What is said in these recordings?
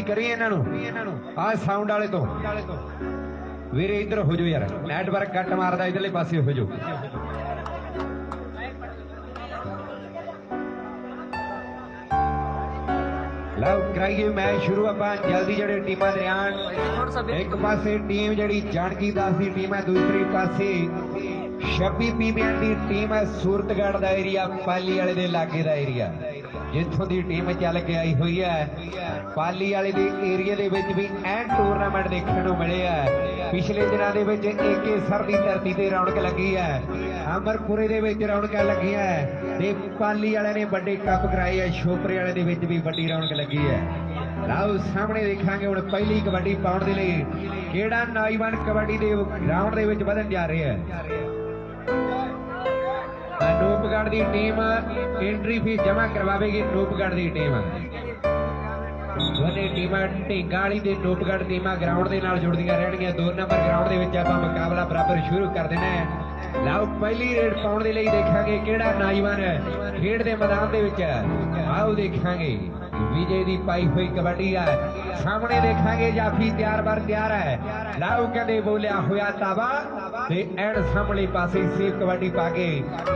करी इन्हों आ साउंड वाले तो वीरे इधर हो जाओ यार नैटवर्क कट मारदा इधरले पासे हो जाओ लो कराइए मैच शुरू आप जल्दी जड़े टीमां दरमियान एक पासे टीम जड़ी जानकी दास की टीम है दूसरी पासे 26 पीबीएन की टीम है सूरतगढ़ का एरिया पाली वाले दे लागे का एरिया जिथों की टीम चल के आई हुई है पाली वाले दे एरिया दे विच भी एन टूरनामेंट देखने को मिले है पिछले दिनों के विच एके सर की धरती से रौनक लगी है अमरपुरे दे विच रौनक लगी है ते पाली वाले ने बड़े कप कराए है छोपरे वाले दे विच भी बड़ी रौनक लगी है लाओ सामने देखांगे हुण पहली कबड्डी पाउण दे लई किहड़ा नौजवान कबड्डी दे ग्राउंड दे विच वधन जा रहा है नूपगढ़ की टीम एंट्री फीस जमा करवाएगी नूपगढ़ की टीम दोनों टीम ढेंगा वाली ते नूपगढ़ टीम ग्राउंड के नाल जुड़दियां रहणगीਆਂ 2 नंबर ग्राउंड के विच आपां मुकाबला बराबर शुरू कर देना है लाओ पहली रेड पाउण दे लई देखांगे किहड़ा नौजवान खेड दे मैदान दे विच आओ देखांगे विजय की पाई हुई कबड्डी है सामने देखांगे जाफी तैयार बार तैयार है लाओ कहते बोलिया होया ताबा ते एंड सामने पासे सेफ कबड्डी पाके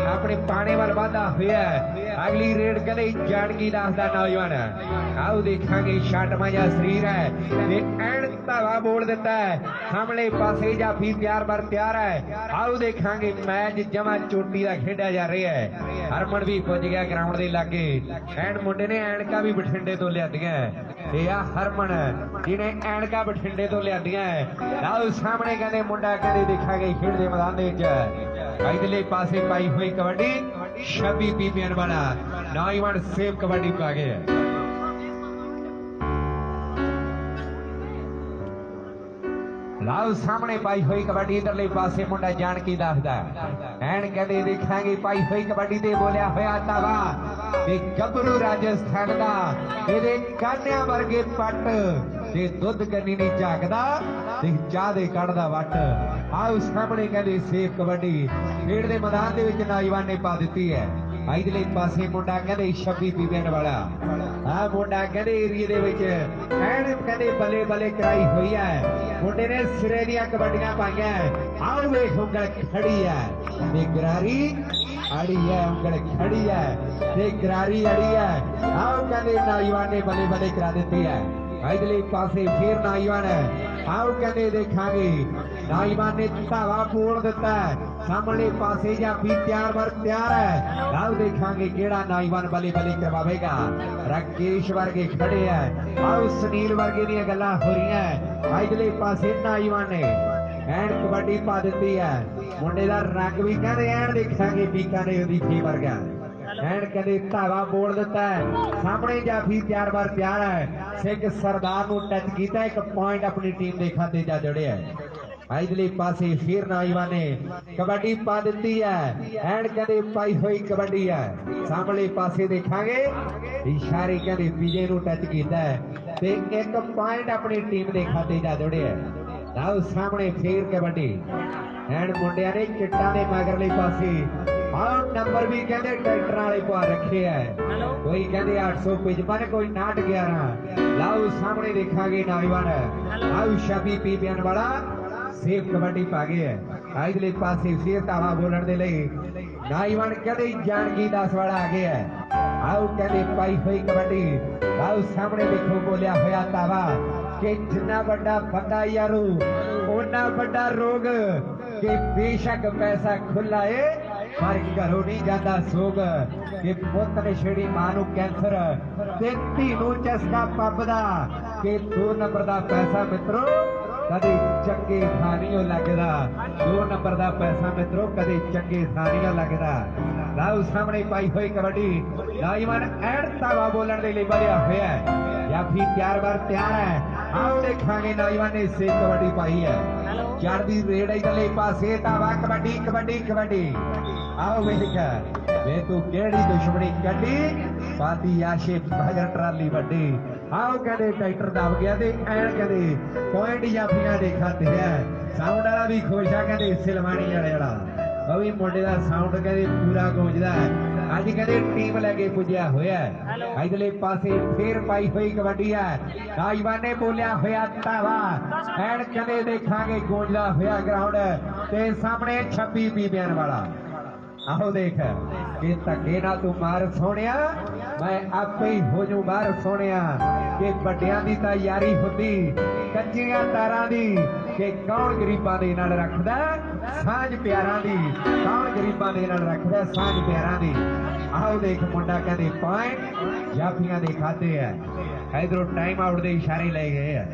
अपने पाने वाल वाधा होया अगली रेड कहते जानकी दास दा नौजवान आओ देखांगे शट मजा शरीर है ते एंड धावा बोल देता है सामने पासे जाफी तैयार बार तैयार है आओ देखांगे मैच जमा चोटी का खेड़ा जा रहा है हरमन भी पुज गया ग्राउंड के लागे एंड मुंडे ने एनका भी बठिंडे तो लिया हरमन जिन्हें एनका बठिंडे तो लिया लाओ सामने कहते मुंडा कहते देखा गई खेड के मैदान इधरले पासे पाई हुई कबड्डी 26 पीबीएन वाला नौजवान सेफ कबड्डी पा गए लाओ सामने पाई हुई कबड्डी इधरले पासे मुंडा जानकी दास दा एंड कहते देखांगे पाई हुई कबड्डी ते बोलिया होया तावा ते गबरू राजस्थान दा तेरे कान्या वर्गे पट ते दुध कन्नी नहीं झाकदा ते चाह दे कढ़दा वट आओ सामने कहते सेफ कबड्डी खेड दे मैदान दे विच नौजवान ने पा दित्ती है इधरले पासे मुंडा कहते 26 पीबीएन वाला आ मुंडा कहते एरिया दे विच एंड कहते बल्ले बल्ले कराई हुई है मुंडे ने सिरे दियां कबड्डियां पाईयां आओ वेख उंगल खड़ी है ते गरारी अड़ी है उंगल खड़ी है ते गरारी अड़ी है आओ कहते नौजवान ने बल्ले बल्ले करा देती है इधरले पासे फिर नौजवान आओ कहते देखांगे नौजवान ने धावा बोल दिता है सामने पासे जाफी तैयार बर तैयार है आओ देखांगे केड़ा नौजवान बल्ले बल्ले करवाएगा राकेश वर्गे खड़े है आओ सुनील वर्गे दी गल्लां हो रही है इधरले पासे नौजवान ने एंड कबड्डी पा दी है मुंडे का रंग भी कहते एंड देखांगे बीकानेर दी थी वर्गा एंड कहते धावा बोल दिता है सामने जाफी तैयार बार तैयार है सिख सरदार को टच किया एक पॉइंट अपनी टीम के खाते जा जड़े है इधरले पासे फिर नौजवान ने कबड्डी पा दी है एंड कहते पाई हुई कबड्डी है सामने पासे देखांगे इशारे कहते विजय को टच किया है ते एक पॉइंट अपनी टीम के खाते जा जड़े है आओ सामने फिर कबड्डी एंड मुंडिया ने किट्टा ने मगरले पासे आओ नंबर भी कहते ट्रैक्टर वाले पा रखे है कोई कहते 855 कोई 911 लाओ सामने देखांगे नौजवान आओ 26 पीबीएन वाला सेफ कबड्डी पा गए है इधरले पासे फिर धावा बोलने दे लई नौजवान कहते जानकी दास वाला आ गया है आओ कहते पाई हुई कबड्डी आओ सामने देखो बोलिया होया धावा कि जिन्ना बड़ा बंदा यारू उन्ना बड़ा रोग कि बेशक पैसा खुला है पर घरों नहीं जाता सोग कि पुत ने छेड़ी मां नूं कैंसर ते धी नूं चस्का पब दा कि 2 नंबर दा पैसा मित्रों कदे चंगे थानियों लगदा 2 नंबर दा पैसा मित्रों कदे चंगे थानियों लगदा लाओ सामने पाई हुई कबड्डी नौजवान एंड धावा बोलने के लिए बढ़िया होया या फिर तैयार बार तैयार है आओ देखांगे नौजवान ने से कबड्डी पाई है चढ़दी रेड इधरले पासे धावा कबड्डी कबड्डी कबड्डी आओ वेख वे तू केड़ी दुश्मनी कड्डी पाती आशे भजन ट्राली वड्डी आओ कहते ट्रैक्टर दब गया ते एंड कहते पॉइंट जाफियां दे खाते है साउंड वाला भी खुश है कहते सिलवानी वाले वाला भी मुंडे का साउंड कहते पूरा गूंजदा है। अज कहते टीम लैके पुजया होया इधरले पासे फिर पाई हुई कबड्डी है। नौजवान ने बोलिया होया धावा एंड कहते देखांगे गूंजदा होया ग्राउंड ते सामने 26 बीबियां वाला। आओ देख कि धक्के ना तू मार सोनिया मैं आपे ही हो जू बाहर सोनिया कि बड़ियां दी तां यारी हुंदी कच्चियां तारां दी कि कौन गरीबां दे नाल रखदा सांझ प्यारां दी कौन गरीबां दे नाल रखदा सांझ प्यारां दी। आओ देख मुंडा कहंदे पॉइंट जाफियां दे खाते है इधरों टाइम आउट दे इशारे ले गए है।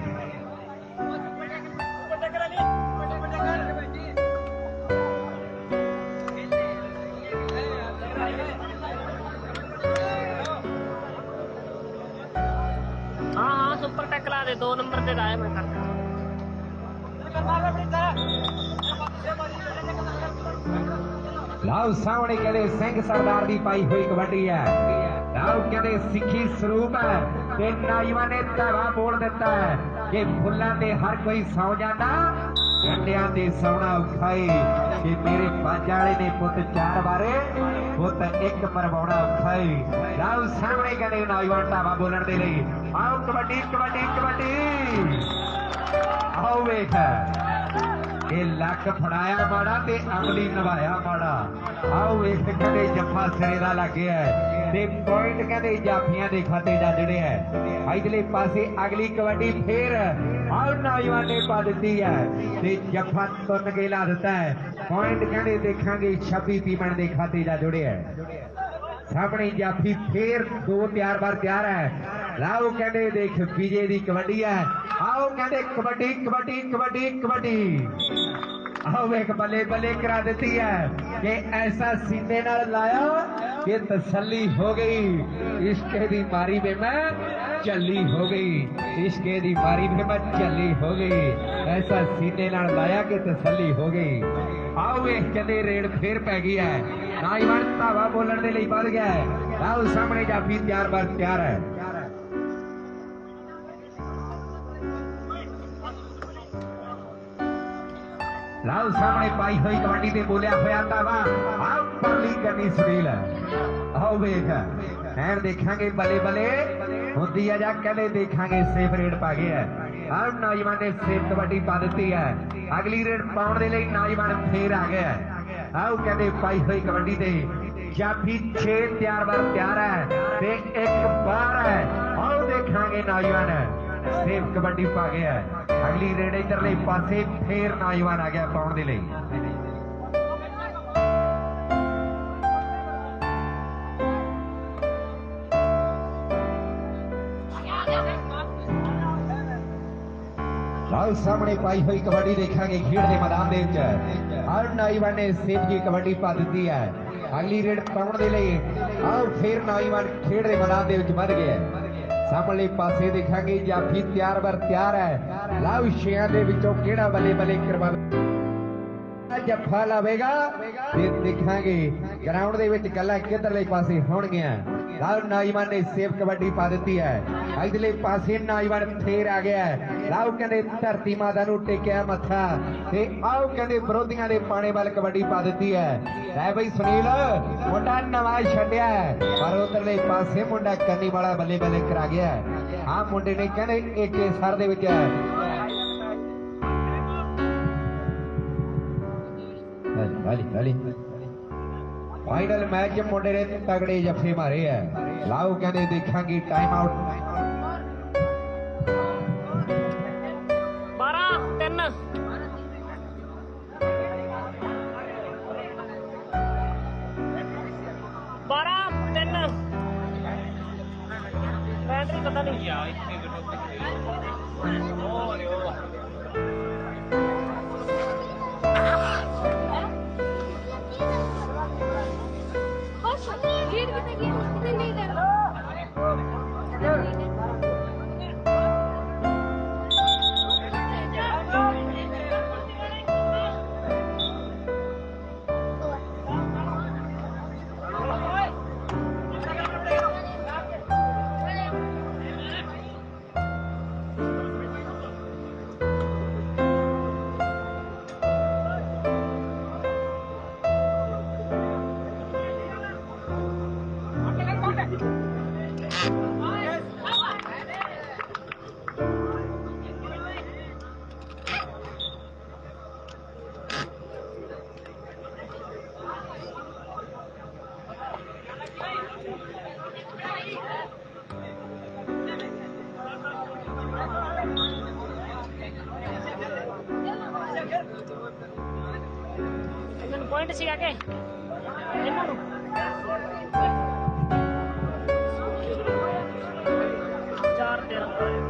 सुपर टैकला दे 2 नंबर ते आए मैं कर लाओ सामने कहते सिंह सरदार की पाई हुई कबड्डी है। लाओ कहते सिखी स्वरूप है कि नौजवान ने धावा बोल दिता है कि फुल्लां ते हर कोई सौ जाता गंडियां ते सौना औखाई कि मेरे पंज वाले ने पुत 4 बारे पुत 1 मरवाउणा औखाई। लाओ सामने कहते नौजवान धावा बोलण दे लई आओ कबड्डी कबड्डी कबड्डी। आओ वेख ये लक फड़ाया माड़ा ते अमली नवाया माड़ा। आओ वेख कहते जफा सिरे दा लग गया ते पॉइंट कहते जाफियां दे खाते जा जड़े है। इधरले पासे अगली कबड्डी फिर आओ नौजवान ने पा दी है ते जफा तुन के ला दिता है। पॉइंट कहते देखांगे 26 पीमन दे खाते जा जुड़े है। सामने जाफी फिर 2 तैयार बार तैयार है। लाओ कहते देख विजय दी कबड्डी है। आओ कहते कबड्डी कबड्डी कबड्डी कबड्डी। आओ एक बल्ले बल्ले करा देती है कि ऐसा सीने नाल लाया कि तसल्ली हो गई। इश्के दी मारी में मैं चली हो गई इश्के दी मारी में मैं चली हो गई। ऐसा सीने नाल लाया कि तसल्ली हो गई। आओ एक कहते रेड फिर पै गई है। नौजवान धावा बोलने के लिए बढ़ गया है। आओ सामने जाफी तैयार बार तैयार है। लाओ सामने पाई हुई कबड्डी ते बोलिया होया धावा आओ परली करनी सुनील। आओ वेख एंड देखांगे बले बले होती है जा कहते देखांगे सेफ रेड पा गया है। आओ नौजवान ने सेफ कबड्डी पा दी है। अगली रेड पाने के लिए नौजवान फिर आ गया है। आओ कहते पाई हुई कबड्डी ते जाफी 6 तैयार बार तैयार है ते 1 बार है। आओ देखांगे नौजवान सेफ कबड्डी पा गया है। अगली रेड इधरले पासे फिर नौजवान आ गया पाने के लिए। सामने पाई हुई कबड्डी देखांगे खेड के मैदान के हर नौजवान ने सेफ की कबड्डी पा दी है। अगली रेड पाने के लिए आओ फिर नौजवान खेड के मैदान के बढ़ गए। सामने पासे देखांगे जाफी तैयार बार तैयार है। लाओ छेयां दे विचों केड़ा बल्ले बल्ले करवा जफा लावेगा फिर देखांगे ग्राउंड दे विच गल्लां किधरले पासे होणगियां। लाओ नौजवान ने सेफ कबड्डी पा दी है। इधरले पासे नौजवान फिर आ गया है। लाओ कहते धरती माता नूं टेकिया मत्था ते आओ कहते विरोधियों के पाने वाल कबड्डी पा दी है। है बई सुनील मुंडा नवा छड्या पर उधरले पासे मुंडा कन्नी वाला बल्ले बल्ले करा गया है। हाँ मुंडे ने कहते एक सर दे विच फाइनल मैच मुंडे ने तगड़े जफे मारे है। लाओ कहते देखांगी टाइम आउट 12-3 बैटरी पता नहीं पॉइंट सीगा के चार 13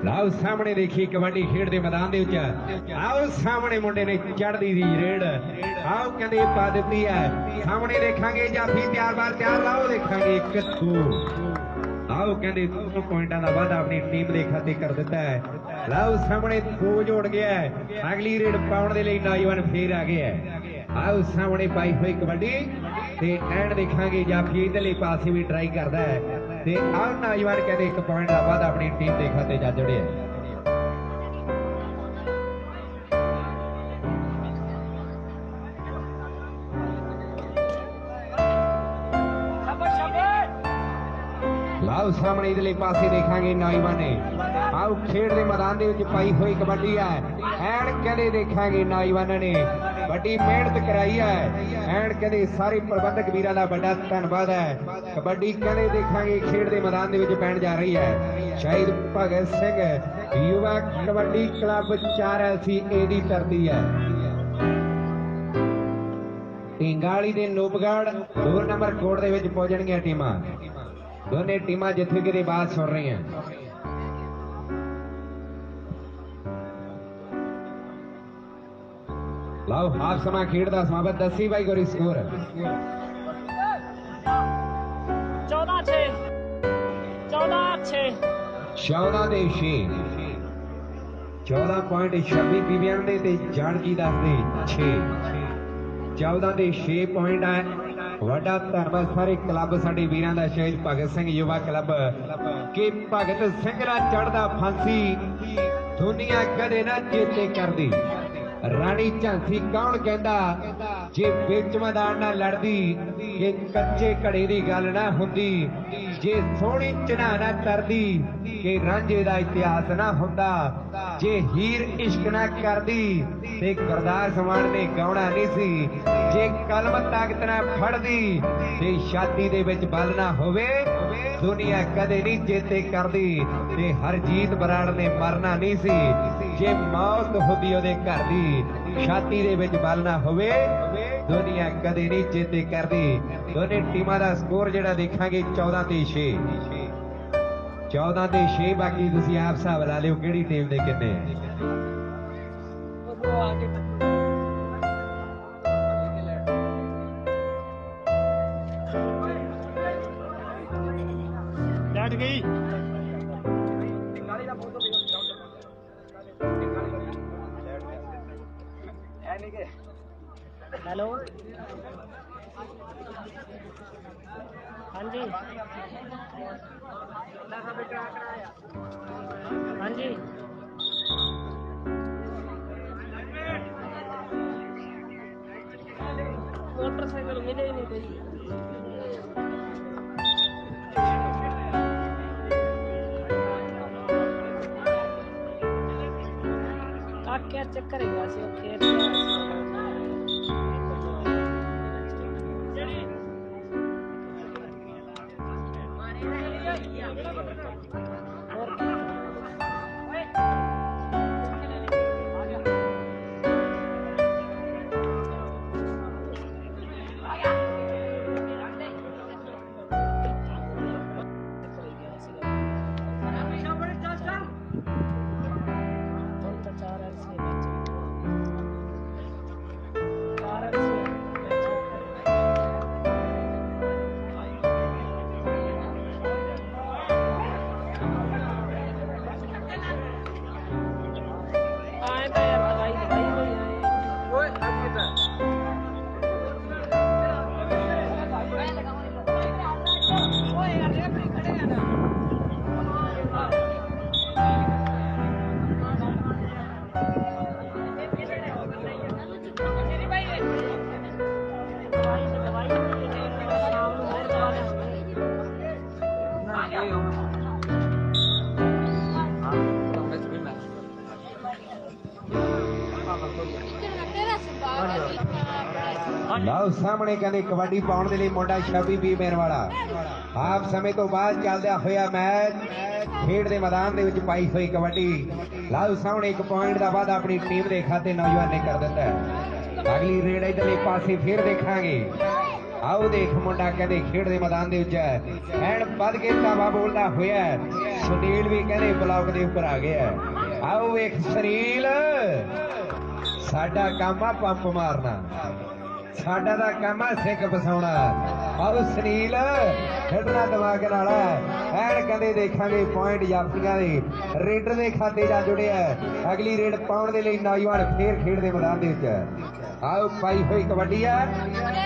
ਲਾਓ ਸਾਹਮਣੇ ਦੇਖੀ ਕਬੱਡੀ ਖੇਡ ਦੇ ਮੈਦਾਨ ਦੇ ਵਿੱਚ ਆਓ ਸਾਹਮਣੇ ਮੁੰਡੇ ਨੇ ਚੜਦੀ ਦੀ ਰੇਡ ਆਓ ਕਹਿੰਦੇ ਪਾ ਦਿੱਤੀ ਹੈ ਸਾਹਮਣੇ ਦੇਖਾਂਗੇ ਜਾਫੀ ਤਿਆਰ ਲਾਓ ਦੇਖਾਂਗੇ ਕਿੱਥੋਂ ਆਓ ਕਹਿੰਦੇ 2 ਪੁਆਇੰਟਾਂ ਦਾ ਵਾਧਾ ਆਪਣੀ ਟੀਮ ਦੇ ਖਾਤੇ ਕਰ ਦਿੱਤਾ ਹੈ ਲਾਓ ਸਾਹਮਣੇ 2 ਜੋੜ ਗਿਆ ਅਗਲੀ ਰੇਡ ਪਾਉਣ ਦੇ ਲਈ ਨੌਜਵਾਨ ਫੇਰ ਆ ਗਿਆ ਆਓ ਸਾਹਮਣੇ ਪਾਈ ਹੋਈ ਕਬੱਡੀ ਤੇ ਐਂਡ ਦੇਖਾਂਗੇ ਜਾਫੀ ਇਧਰਲੇ ਪਾਸੇ ਵੀ ਟਰਾਈ ਕਰਦਾ ਹੈ ਤੇ ਆਹ ਨੌਜਵਾਨ ਕਹਿੰਦੇ 1 ਪੁਆਇੰਟ ਦਾ ਵਾਧਾ ਆਪਣੀ ਟੀਮ ਦੇ ਖਾਤੇ ਜਾ ਜੁੜਿਆ ਲਾਓ ਸਾਹਮਣੇ ਇਧਰਲੇ ਪਾਸੇ ਦੇਖਾਂਗੇ ਨੌਜਵਾਨ ਨੇ ਆਓ ਖੇਡ ਦੇ ਮੈਦਾਨ ਦੇ ਵਿੱਚ ਪਾਈ ਹੋਈ ਕਬੱਡੀ ਹੈ ਐਂਡ ਕਹਿੰਦੇ ਦੇਖਾਂਗੇ ਨੌਜਵਾਨਾਂ ਨੇ ਵੱਡੀ ਮਿਹਨਤ ਕਰਾਈ ਹੈ ਐਂਡ ਕਹਿੰਦੇ ਸਾਰੇ ਪ੍ਰਬੰਧਕ ਵੀਰਾਂ ਦਾ ਵੱਡਾ ਧੰਨਵਾਦ ਹੈ ਕਬੱਡੀ ਕਹਿੰਦੇ ਦੇਖਾਂਗੇ ਖੇਡ ਦੇ ਮੈਦਾਨ ਦੇ ਵਿੱਚ ਪੈਣ ਜਾ ਰਹੀ ਹੈ ਸ਼ਹੀਦ ਭਗਤ ਸਿੰਘ ਯੁਵਾ ਕਬੱਡੀ ਕਲੱਬ 4LC ਦੀ ਧਰਤੀ ਹੈ ਢਿੰਗਾਲੀ ਦੇ ਨੂਪਗੜ੍ਹ 2 ਨੰਬਰ ਕੋਡ ਦੇ ਵਿੱਚ ਪਹੁੰਚਣਗੀਆਂ ਟੀਮਾਂ ਦੋਨੇ ਟੀਮਾਂ ਜਿੱਥੇ ਕਿਤੇ ਬਾਤ ਸੁਣ ਰਹੀਆਂ ਲਾਓ ਹਾਫ ਸਮਾਂ ਖੇਡ ਦਾ ਸਮਾਪਤ ਦੱਸੀ ਬਾਈ ਗੋਰੀ ਸਕੋਰ 14-6 14 ਦੇ 6 14.26 ਪੀਵੀਆਂ ਦੇ ਤੇ ਜਾਨਕੀ ਦੱਸਦੇ 6 14 ਦੇ 6 ਪੁਆਇੰਟ ਹੈ ਵੱਡਾ ਧੰਨਵਾਦ ਸਾਰੇ ਕਲੱਬ ਸਾਡੇ ਵੀਰਾਂ ਦਾ ਸ਼ਹੀਦ ਭਗਤ ਸਿੰਘ ਯੁਵਾ ਕਲੱਬ ਕਿ ਭਗਤ ਸਿੰਘ ਦਾ ਚੜਦਾ ਫਾਂਸੀ ਦੁਨੀਆ ਕਦੇ ਨਾ ਚੇਤੇ ਕਰਦੀ ਰਾਣੀ ਝਾਂਸੀ ਕੌਣ ਕਹਿੰਦਾ ਜੇ ਵਿੱਚ ਮੈਦਾਨ ਨਾਲ ਲੜਦੀ ਕਿ ਕੱਚੇ ਘੜੇ ਦੀ ਗੱਲ ਨਾ ਹੁੰਦੀ ਜੇ ਸੋਹਣੀ ਚਨਾ ਨਾ ਤਰਦੀ ਕਿ ਰਾਂਝੇ ਦਾ ਇਤਿਹਾਸ ਨਾ ਹੁੰਦਾ ਜੇ ਹੀਰ ਇਸ਼ਕ ਨਾ ਕਰਦੀ ਤੇ ਗੁਰਦਾਸ ਮਾਨ ਨੇ ਗਾਉਣਾ ਨਹੀਂ ਸੀ ਜੇ ਕਲਮ ਤਾਕਤ ਨਾ ਫੜਦੀ ਤੇ ਛਾਤੀ ਦੇ ਵਿੱਚ ਬਲ ਨਾ ਹੋਵੇ ਦੁਨੀਆ ਕਦੇ ਨਹੀਂ ਚੇਤੇ ਕਰਦੀ ਤੇ ਹਰਜੀਤ ਬਰਾੜ ਨੇ ਮਰਨਾ ਨਹੀਂ ਸੀ ਜੇ ਮੌਤ ਹੁੰਦੀ ਉਹਦੇ ਘਰ ਦੀ ਛਾਤੀ ਦੇ ਵਿੱਚ ਬਲ ਨਾ ਹੋਵੇ ਦੁਨੀਆ ਕਦੇ ਨਹੀਂ ਚੇਤੇ ਕਰਦੀ ਦੋਨੇ ਟੀਮਾਂ ਦਾ ਸਕੋਰ ਜਿਹੜਾ ਦੇਖਾਂਗੇ 14 ਤੇ 6 14 ਤੇ 6 ਬਾਕੀ ਤੁਸੀਂ ਆਪ ਹਿਸਾਬ ਲਾ ਲਿਓ ਕਿਹੜੀ ਟੀਮ ਦੇ ਕਿੰਨੇ ਡਟ ਗਈ हेलो हाँ जी हाँ जी मोटरसाइकिल मिले ही नहीं कोई क्या चक्कर है वैसे खेत ਲਓ ਸਾਹਮਣੇ ਕਹਿੰਦੇ ਕਬੱਡੀ ਪਾਉਣ ਦੇ ਲਈ ਮੁੰਡਾ ਸ਼ਬੀ ਵੀ ਮੇਰ ਵਾਲਾ ਆਪ ਸਮੇਂ ਤੋਂ ਬਾਅਦ ਚੱਲਦਾ ਹੋਇਆ ਮੈਚ ਖੇਡ ਦੇ ਮੈਦਾਨ ਦੇ ਵਿੱਚ ਪਾਈ ਹੋਈ ਕਬੱਡੀ ਲਓ ਸਾਹਮਣੇ 1 ਪੁਆਇੰਟ ਦਾ ਵਾਅਦਾ ਆਪਣੀ ਟੀਮ ਦੇ ਖਾਤੇ ਨੌਜਵਾਨ ਨੇ ਕਰ ਦਿੱਤਾ ਹੈ। ਅਗਲੀ ਰੇਡ ਇਧਰਲੇ ਪਾਸੇ ਫਿਰ ਦੇਖਾਂਗੇ। ਆਓ ਦੇਖ ਮੁੰਡਾ ਕਹਿੰਦੇ ਖੇਡ ਦੇ ਮੈਦਾਨ ਦੇ ਵਿੱਚ ਐਨ ਵੱਧ ਕੇ ਧਾਵਾ ਬੋਲਦਾ ਹੋਇਆ ਸੁਨੀਲ ਵੀ ਕਹਿੰਦੇ ਬਲੌਕ ਦੇ ਉੱਪਰ ਆ ਗਿਆ। ਆਓ ਵੇਖ ਸੁਨੀਲ ਸਾਡਾ ਕੰਮ ਆ ਪੰਪ ਮਾਰਨਾ ਸਾਡਾ ਦਾ ਕੰਮ ਆ ਸਿੱਕ ਫਸਾਉਣਾ। ਆਓ ਸੁਨੀਲ ਖੇਡਣਾ ਦਿਮਾਗ ਨਾਲ ਐਨ ਕਹਿੰਦੇ ਦੇਖਾਂਗੇ ਪੁਆਇੰਟ ਜਾਫੀਆਂ ਦੇ ਰੇਡਰ ਦੇ ਖਾਤੇ ਜਾ ਜੁੜਿਆ ਅਗਲੀ ਰੇਡ ਪਾਉਣ ਦੇ ਲਈ ਨੌਜਵਾਨ ਫੇਰ ਖੇਡ ਦੇ ਮੈਦਾਨ ਦੇ ਵਿੱਚ। ਆਓ ਪਾਈ ਹੋਈ ਕਬੱਡੀ ਆ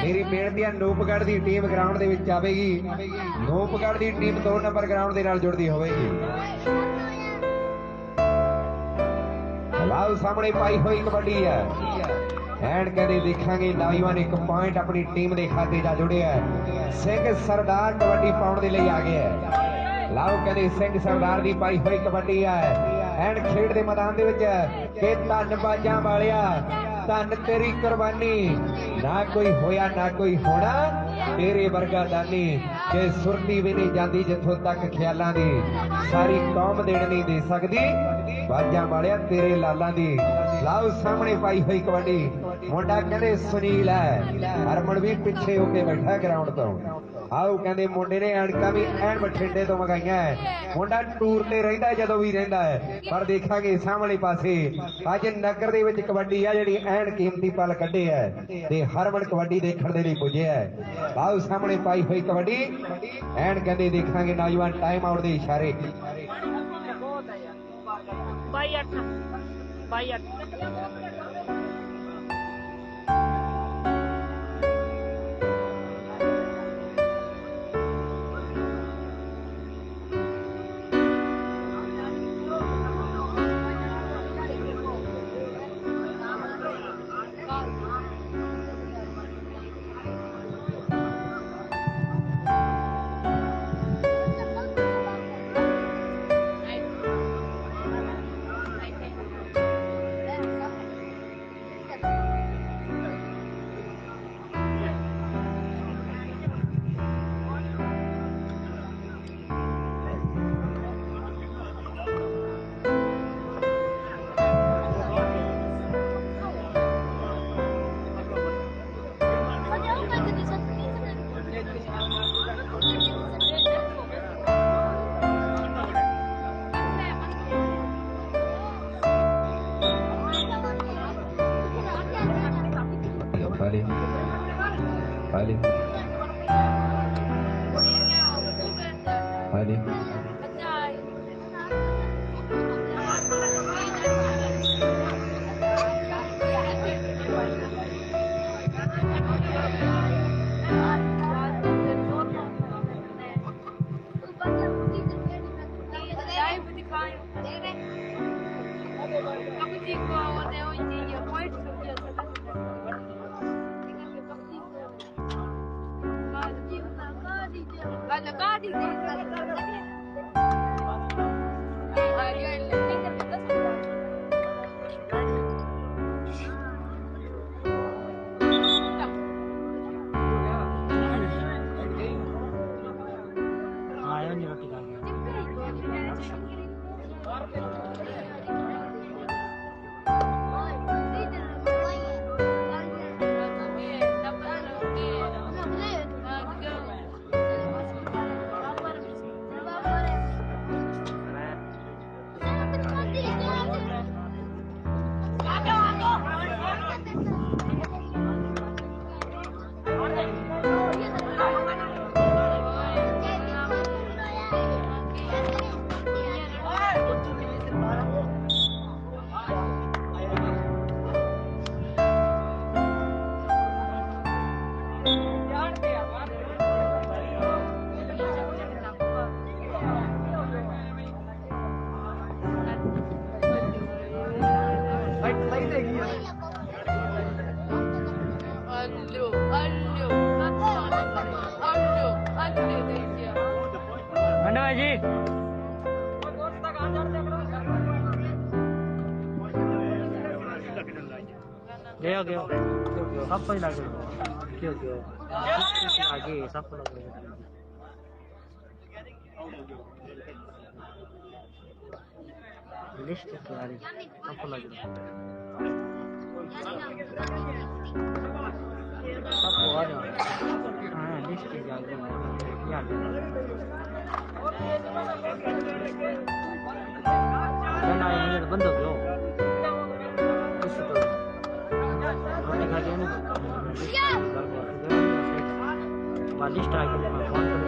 ਮੇਰੀ ਬੇਨਤੀ ਆ ਨੂਪਗੜ੍ਹ ਦੀ ਟੀਮ ਗਰਾਊਂਡ ਦੇ ਵਿੱਚ ਆਵੇਗੀ ਨੂਪਗੜ੍ਹ ਦੀ ਟੀਮ 2 ਨੰਬਰ ਗਰਾਊਂਡ ਦੇ ਨਾਲ ਜੁੜਦੀ ਹੋਵੇਗੀ। ਲਾਓ ਸਾਹਮਣੇ ਪਾਈ ਹੋਈ ਕਬੱਡੀ ਹੈ ਐਨ ਕਹਿੰਦੇ ਦੇਖਾਂਗੇ ਨੌਜਵਾਨ 1 ਪੁਆਇੰਟ ਆਪਣੀ ਟੀਮ ਦੇ ਖਾਤੇ ਜਾ ਜੁੜਿਆ ਸਿੰਘ ਸਰਦਾਰ ਕਬੱਡੀ ਪਾਉਣ ਦੇ ਲਈ ਆ ਗਿਆ। ਲਾਓ ਕਹਿੰਦੇ ਸਿੰਘ ਸਰਦਾਰ ਦੀ ਪਾਈ ਹੋਈ ਕਬੱਡੀ ਹੈ ਐਨ ਖੇਡ ਦੇ ਮੈਦਾਨ ਦੇ ਵਿੱਚ ਕਿ ਧੰਨ ਬਾਜਾਂ ਵਾਲਿਆ ਧੰਨ ਤੇਰੀ ਕੁਰਬਾਨੀ ਨਾ ਕੋਈ ਹੋਇਆ ਨਾ ਕੋਈ ਹੋਣਾ ਤੇਰੇ ਵਰਗਾ ਦਾਨੀ ਕਿ ਸੁਰਤੀ ਵੀ ਨਹੀਂ ਜਾਂਦੀ ਜਿੱਥੋਂ ਤੱਕ ਖਿਆਲਾਂ ਦੀ ਸਾਰੀ ਕੌਮ ਦੇਣ ਨਹੀਂ ਦੇ ਸਕਦੀ ਬਾਜਾਂ ਵਾਲਿਆ ਤੇਰੇ ਲਾਲਾਂ ਦੀ। ਲਾਓ ਸਾਹਮਣੇ ਪਾਈ ਹੋਈ ਕਬੱਡੀ ਮੁੰਡਾ ਕਹਿੰਦੇ ਸੁਨੀਲ ਹੈ ਹਰਮਨ ਵੀ ਪਿੱਛੇ ਹੋ ਕੇ ਬੈਠਾ ਗਰਾਊਂਡ ਤੋਂ। ਆਓ ਕਹਿੰਦੇ ਮੁੰਡੇ ਨੇ ਐਨਕਾਂ ਵੀ ਐਨ ਬਠਿੰਡੇ ਤੋਂ ਮੰਗਾਈਆਂ ਮੁੰਡਾ ਟੂਰ ਤੇ ਰਹਿੰਦਾ ਜਦੋਂ ਵੀ ਰਹਿੰਦਾ ਹੈ ਪਰ ਦੇਖਾਂਗੇ ਸਾਹਮਣੇ ਪਾਸੇ ਅੱਜ ਨਗਰ ਦੇ ਵਿੱਚ ਕਬੱਡੀ ਆ ਜਿਹੜੀ ਐਨ ਕੀਮਤੀ ਪਲ ਕੱਢੇ ਹੈ ਤੇ ਹਰਮਨ ਕਬੱਡੀ ਦੇਖਣ ਦੇ ਲਈ ਪੁੱਜਿਆ ਹੈ। ਆਓ ਸਾਹਮਣੇ ਪਾਈ ਹੋਈ ਕਬੱਡੀ ਐਨ ਕਹਿੰਦੇ ਦੇਖਾਂਗੇ ਨੌਜਵਾਨ ਟਾਈਮ ਆਊਟ ਦੇ ਇਸ਼ਾਰੇ। ਬਾਈ 8 गया गया सब सही लग देखियो जो आगे सफल हो गया लिस्ट तो आ रही सफल हो गया सब हो रहा हां लिस्ट के आगे यार ना ये बंद हो गया इस तो रोने खा गया ना वाली स्ट्राइक में फोन कर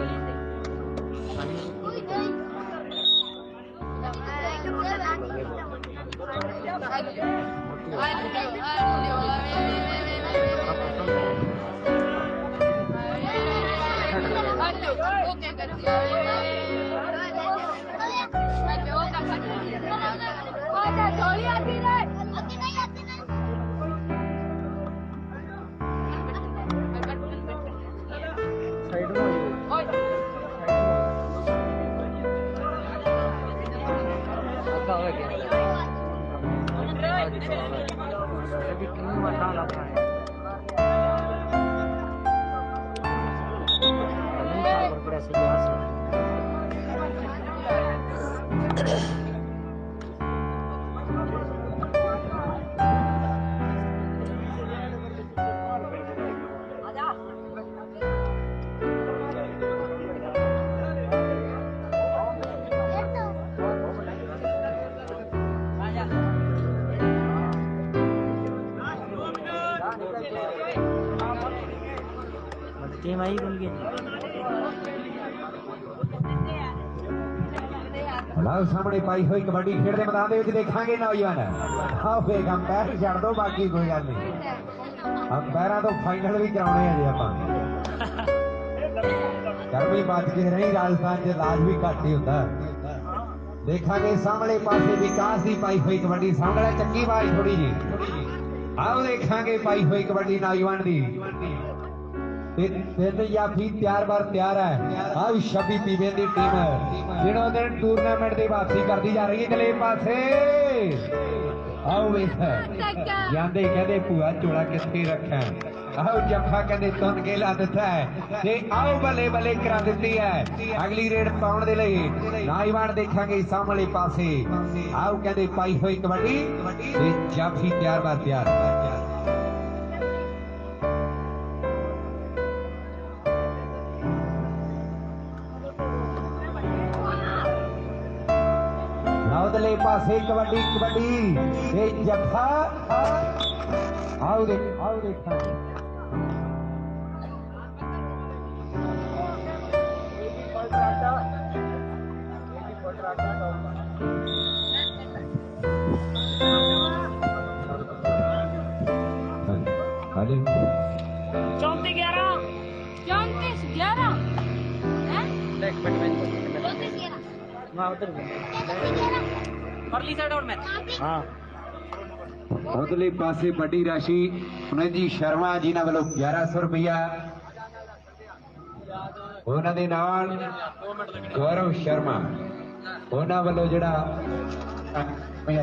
टीम आई बन गई ਲਓ ਸਾਹਮਣੇ ਪਾਈ ਹੋਈ ਕਬੱਡੀ ਖੇਡ ਦੇ ਮੈਦਾਨ ਦੇ ਵਿੱਚ ਦੇਖਾਂਗੇ ਨੌਜਵਾਨ ਆਹ ਵੇਖ ਅੰਪਾਇਰ ਛੱਡ ਦੋ ਬਾਕੀ ਕੋਈ ਗੱਲ ਨਹੀਂ ਅੰਪਾਇਰਾਂ ਤੋਂ ਫਾਈਨਲ ਵੀ ਕਰਾਉਣੇ ਆ ਜੀ ਆਪਾਂ ਗਰਮੀ ਬਚ ਕੇ ਰਹੀ ਰਾਜਸਥਾਨ 'ਚ ਇਲਾਜ ਵੀ ਘੱਟ ਹੀ ਹੁੰਦਾ ਦੇਖਾਂਗੇ ਸਾਹਮਣੇ ਪਾਸੇ ਵਿਕਾਸ ਦੀ ਪਾਈ ਹੋਈ ਕਬੱਡੀ ਸਾਹਮਣੇ ਚੱਕੀ ਬਾਈ ਥੋੜੀ ਜੀ ਆਓ ਦੇਖਾਂਗੇ ਪਾਈ ਹੋਈ ਕਬੱਡੀ ਨੌਜਵਾਨ ਦੀ ਤਿੰਨ ਜਾਫੀ ਤਿਆਰ ਹੈ ਆਹ 26 ਪੀਵੇ ਦੀ ਟੀਮ ਜਿਹਨਾਂ ਦੇ ਟੂਰਨਾਮੈਂਟ ਦੀ ਵਾਪਸੀ ਕਰਦੀ ਜਾ ਰਹੀ ਹੈ ਅਗਲੇ ਪਾਸੇ ਆਓ ਵੇਖ ਜਾਂਦੇ ਕਹਿੰਦੇ ਭੂਆ ਚੋਲਾ ਕਿੱਥੇ ਰੱਖਾਂ ਆਓ ਜੱਫਾ ਕਹਿੰਦੇ ਤੁੰਨ ਕੇ ਲਾ ਦਿੱਤਾ ਹੈ ਤੇ ਆਓ ਬੱਲੇ ਬੱਲੇ ਕਰਾ ਦਿੱਤੀ ਹੈ ਅਗਲੀ ਰੇਡ ਪਾਉਣ ਦੇ ਲਈ ਨੌਜਵਾਨ ਦੇਖਾਂਗੇ ਸਾਹਮਣੇ ਪਾਸੇ ਆਓ ਕਹਿੰਦੇ ਪਾਈ ਹੋਈ ਕਬੱਡੀ ਤੇ ਜਾਫੀ ਤਿਆਰ उधरले पासे कबड्डी ये जफा आओ देखा उधरले पासे बड़ी राशि जी शर्मा जिन्हों वालों 1100 रुपया उन्होंने नाल गौरव शर्मा उन्होंने वालों जिहड़ा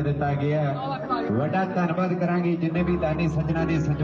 दिता गया वड्डा धन्नवाद करांगे जिन्हें भी दानी सज्जना ने सहयोग